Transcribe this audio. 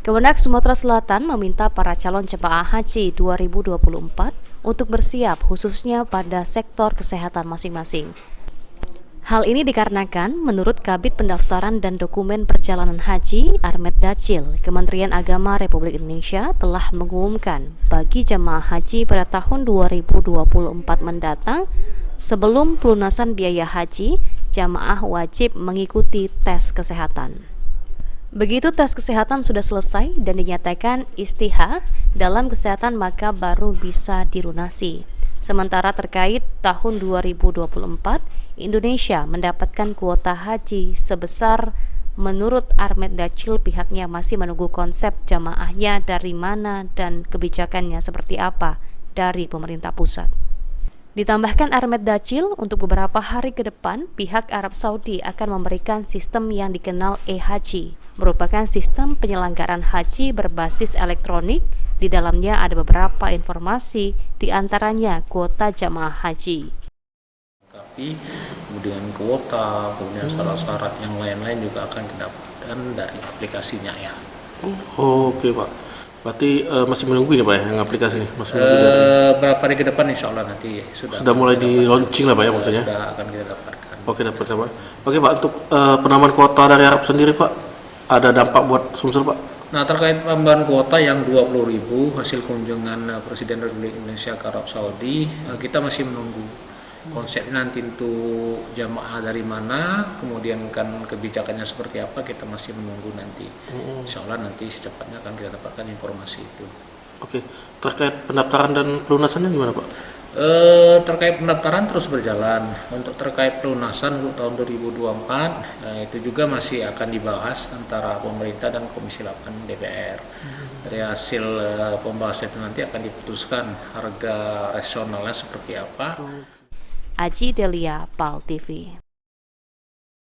Kemenak Sumatera Selatan meminta para calon jemaah haji 2024 untuk bersiap khususnya pada sektor kesehatan masing-masing. Hal ini dikarenakan menurut Kabid Pendaftaran dan Dokumen Perjalanan Haji Armet Dachil, Kementerian Agama Republik Indonesia telah mengumumkan bagi jemaah haji pada tahun 2024 mendatang, sebelum pelunasan biaya haji, jamaah wajib mengikuti tes kesehatan. Begitu tes kesehatan sudah selesai dan dinyatakan istihah dalam kesehatan, maka baru bisa dilunasi. Sementara terkait tahun 2024, Indonesia mendapatkan kuota haji sebesar, menurut Armet Dachil, pihaknya masih menunggu konsep jamaahnya dari mana dan kebijakannya seperti apa dari pemerintah pusat. Ditambahkan Armet Dachil, untuk beberapa hari ke depan, pihak Arab Saudi akan memberikan sistem yang dikenal e-haji, merupakan sistem penyelenggaraan haji berbasis elektronik. Di dalamnya ada beberapa informasi, diantaranya kuota jamaah haji. Kemudian kuota, kemudian syarat-syarat yang lain-lain juga akan didapatkan dari aplikasinya ya. Oke Pak. Berarti masih menunggu ini Pak ya, yang aplikasi ini? Masih menunggu berapa hari ke depan insya Allah nanti sudah mulai di launching lah Pak ya maksudnya? Sudah akan kita dapatkan. Oke, dapatkan Pak. Oke Pak, untuk penambahan kuota dari Arab sendiri Pak, ada dampak buat Sumsel Pak? Nah, terkait penambahan kuota yang 20.000 hasil kunjungan Presiden Republik Indonesia ke Arab Saudi, kita masih menunggu konsep nanti untuk jamaah dari mana, kemudian kan kebijakannya seperti apa, kita masih menunggu nanti. Insya Allah nanti secepatnya akan kita dapatkan informasi itu. Oke, terkait pendaftaran dan pelunasannya gimana Pak? Terkait pendaftaran terus berjalan. Untuk terkait pelunasan untuk tahun 2024 itu juga masih akan dibahas antara pemerintah dan Komisi 8 DPR. Dari hasil pembahasan itu nanti akan diputuskan harga rasionalnya seperti apa. Aji Delia, PAL TV.